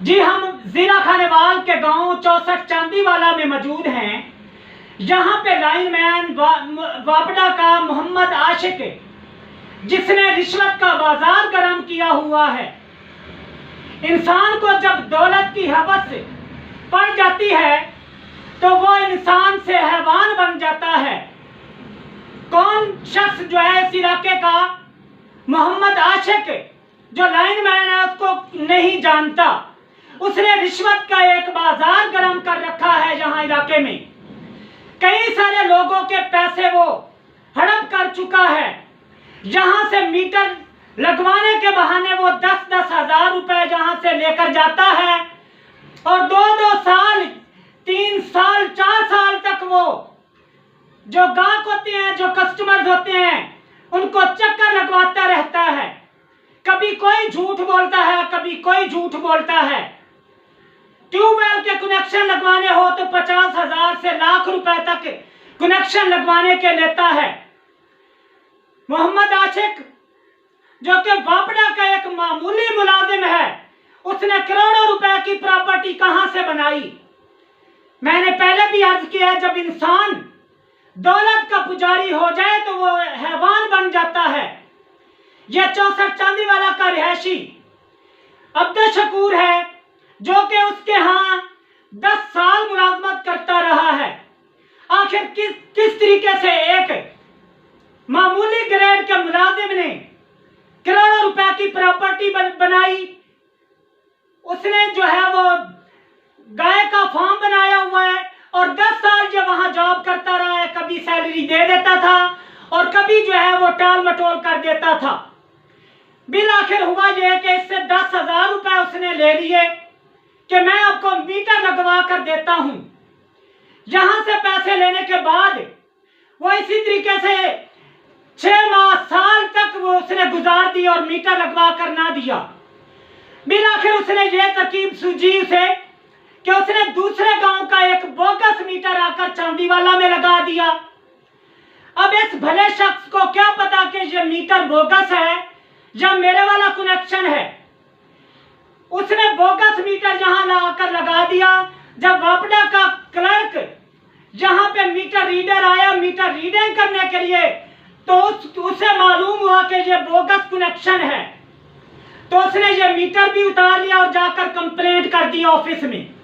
जी, हम जिला खानेवाल के गांव 64 चांदीवाला में मौजूद हैं। यहाँ पे लाइनमैन वापडा का मोहम्मद आशिक, जिसने रिश्वत का बाजार गर्म किया हुआ है। इंसान को जब दौलत की हवस पड़ जाती है तो वो इंसान से हैवान बन जाता है। कौन शख्स जो है इस इलाके का मोहम्मद आशिक, जो लाइनमैन है, उसको नहीं जानता। उसने रिश्वत का एक बाजार गर्म कर रखा है। यहाँ इलाके में कई सारे लोगों के पैसे वो हड़प कर चुका है। यहाँ से मीटर लगवाने के बहाने वो 10-10 हजार रुपए जहाँ से लेकर जाता है और 2-2 साल, 3 साल, 4 साल तक वो जो ग्राहक होते हैं, जो कस्टमर्स होते हैं, उनको चक्कर लगवाता रहता है। कभी कोई झूठ बोलता है, कभी कोई झूठ बोलता है। ट्यूबवेल के कनेक्शन लगवाने हो तो 50,000 से लाख रुपए तक कनेक्शन लगवाने के लेता है। मोहम्मद आशिक, जो कि वापडा का एक मामूली मुलाजिम है, उसने करोड़ों रुपए की प्रॉपर्टी कहां से बनाई। मैंने पहले भी अर्ज किया, जब इंसान दौलत का पुजारी हो जाए तो वो हैवान बन जाता है। यह 64 चांदीवाला का रिहायशी अब्दुल शकूर है, जो कि उसके यहाँ 10 साल मुलाजमत करता रहा है। आखिर किस तरीके से एक मामूली ग्रेड के मुलाजिम ने करोड़ों रुपए की प्रॉपर्टी बनाई। उसने जो है वो गाय का फार्म बनाया हुआ है और 10 साल जो वहां जॉब करता रहा है। कभी सैलरी दे देता था और कभी जो है वो टाल मटोल कर देता था। बिल आखिर हुआ यह कि इससे 10,000 रुपए उसने ले लिए कि मैं आपको मीटर लगवा कर देता हूं। यहां से पैसे लेने के बाद वो इसी तरीके से 6 माह, साल तक वो उसने गुजार दी और मीटर लगवा कर ना दिया। बिल आखिर उसने ये तरकीब सूझी उसे कि उसने दूसरे गांव का एक बोगस मीटर आकर चांदीवाला में लगा दिया। अब इस भले शख्स को क्या पता कि ये मीटर बोगस है या मेरे वाला कनेक्शन है। उसने बोगस मीटर यहां लाकर लगा दिया। जब वापडा का क्लर्क यहां पे मीटर रीडर आया मीटर रीडिंग करने के लिए, तो उसे मालूम हुआ कि ये बोगस कनेक्शन है। तो उसने ये मीटर भी उतार लिया और जाकर कंप्लेंट कर दी ऑफिस में।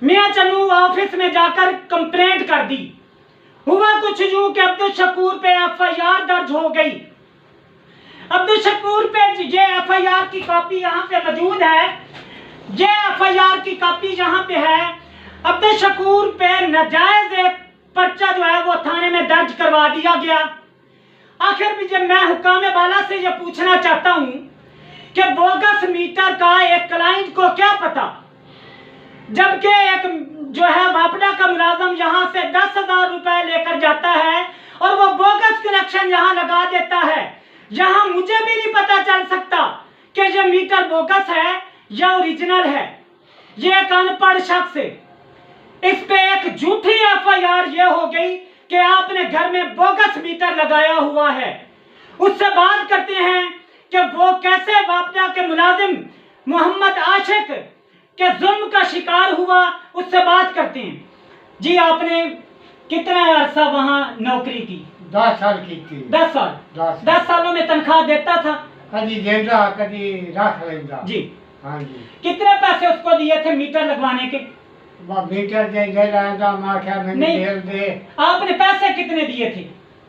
मियां चन्नू ऑफिस में जाकर कंप्लेंट कर दी। हुआ कुछ यूं कि अब्दुल शकूर पे FIR दर्ज हो गई। अब्दुल शकूर पे ये FIR की कॉपी यहाँ पे मौजूद है। ये FIR की कॉपी यहाँ पे है। अब्दुल शकूर पे नाजायज एक पर्चा जो है वो थाने में दर्ज करवा दिया गया। आखिर भी जब मैं हुक्काम बाला से ये पूछना चाहता हूँ कि बोगस मीटर का एक क्लाइंट को क्या पता, जबकि एक जो है वापडा का मुलाजम यहाँ से 10,000 रुपए लेकर जाता है और वो बोगस कनेक्शन यहाँ लगा देता है। यहाँ मुझे भी नहीं पता चल सकता कि ये मीटर बोगस है या ओरिजिनल है। ये एक अनपढ़ शख्स, इस पे एक झूठी FIR ये हो गई कि आपने घर में बोगस मीटर लगाया हुआ है। उससे बात करते हैं कि वो कैसे वापडा के मुलाजिम मोहम्मद आशिक के जुल्म का शिकार हुआ, उससे बात करते हैं। जी, आपने कितना अरसा वहां नौकरी की? 10 साल की थी। 10 साल। 10 सालों में तनख्वाह देता था? कभी देता, कभी रख लेता। जी हाँ जी। कितने पैसे उसको दिए थे मीटर लगवाने के? मीटर दे लाया नहीं, दे। आपने पैसे कितने दिए थे?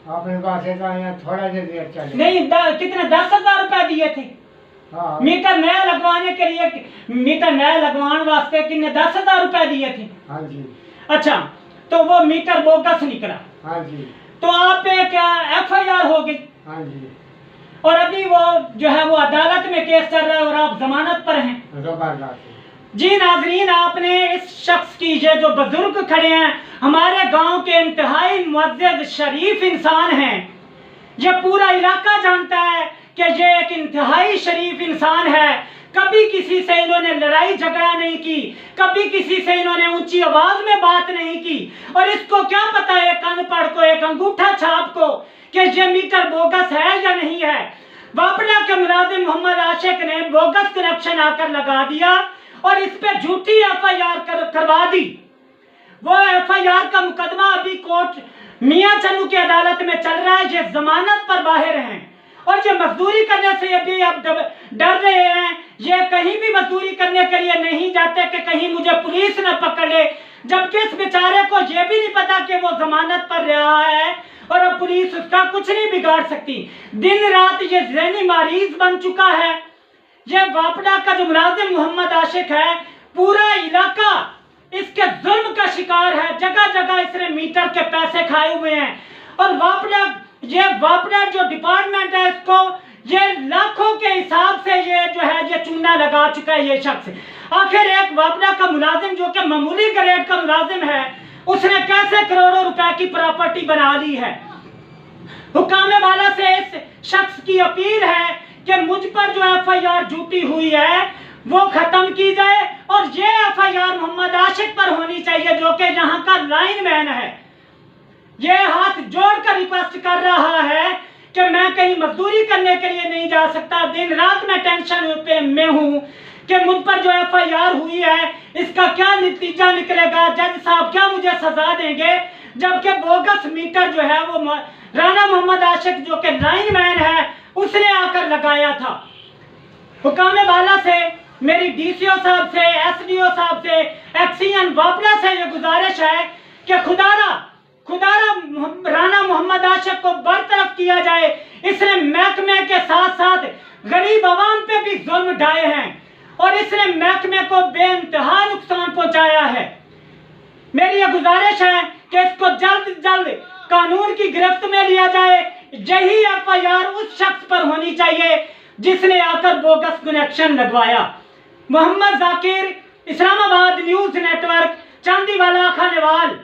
अपने पास थोड़ा देर चले नहीं, कितने? 10,000 रुपए दिए थे। हाँ। मीटर नया लगवाने के लिए, मीटर नया लगवाने वास्ते कितने 10,000 रुपए दिए थे? हाँ जी। अच्छा, तो वो मीटर बोगस निकला। हाँ जी। तो आप पे क्या FIR हो गई? हाँ जी। और अभी वो जो है वो अदालत में केस चल रहा है और आप जमानत पर हैं। जबरदस्त। जी नाजरीन, आपने इस शख्स की, ये जो बुजुर्ग खड़े हैं, हमारे गांव के इंतहाई मुअज़्ज़ज़ शरीफ इंसान हैं। ये पूरा इलाका जानता है कि ये एक इंतहाई शरीफ इंसान है। कभी किसी से इन्होंने लड़ाई झगड़ा नहीं की, कभी किसी से इन्होंने ऊंची आवाज में बात नहीं की। और इसको क्या पता है, एक अनपढ़ को, एक अंगूठा छाप को, कि ये मीटर बोगस है या नहीं है। वापडा के मुलाजिम मोहम्मद आशिक ने बोगस कनेक्शन आकर लगा दिया और इस पे झूठी एफआईआर करवा दी। वो एफआईआर का मुकदमा अभी कोर्ट मियां चन्नू की अदालत में चल रहा है। ये जमानत पर बाहर हैं और ये मजदूरी करने से अभी अब डर रहे हैं। ये कहीं भी मजदूरी करने के लिए नहीं जाते कि कहीं मुझे पुलिस न पकड़ ले, जबकि इस बेचारे को ये भी नहीं पता कि वो जमानत पर रहा है और अब पुलिस उसका कुछ नहीं बिगाड़ सकती। दिन रात ये ज़हनी मरीज बन चुका है। ये वापडा का जो मुलाजिम मोहम्मद आशिक है, पूरा इलाका इसके जुल्म का शिकार है। जगह जगह इसने मीटर के पैसे खाए हुए हैं और वापडा जो डिपार्टमेंट है इसको ये लाखों के हिसाब से ये चूना लगा चुका है ये शख्स। आखिर एक वापडा का मुलाजिम जो कि मामूली ग्रेड का मुलाजिम है, उसने कैसे करोड़ों रुपए की प्रॉपर्टी बना ली है। हुकामे वाला से इस शख्स की अपील है कि मुझ पर जो एफआईआर झूठी हुई है वो खत्म की जाए और ये एफआईआर मोहम्मद आशिक पर होनी चाहिए जो कि यहाँ का लाइनमैन है। ये हाथ जोड़कर रिक्वेस्ट कर रहा है कि मैं कहीं मजदूरी करने के लिए नहीं जा सकता। दिन रात मैं टेंशन में हूँ कि मुझ पर जो एफआईआर हुई है इसका क्या नतीजा निकलेगा, जज साहब क्या मुझे सजा देंगे, जबकि बोगस मीटर जो है वो राणा मोहम्मद आशिक जो कि लाइनमैन है उसने आकर लगाया था। हुकामे वाला से मेरी डीसीओ साहब से, एसडीओ साहब से, एक्सीएन वापडा से ये गुजारिश है कि खुदारा राणा मोहम्मद आशिक को बरतरफ किया जाए। इसने महकमे के साथ साथ गरीब आवाम पे भी जुल्म ढाए हैं और इसने महकमे को बेइंतहा नुकसान पहुंचाया है। मेरी यह गुजारिश है कि इसको जल्द जल्द कानून की गिरफ्त में लिया जाए। यही एफआईआर उस शख्स पर होनी चाहिए जिसने आकर बोगस कनेक्शन लगवाया। Mohammad Zakir, Islamabad news network, Chandiwala, Khanewal.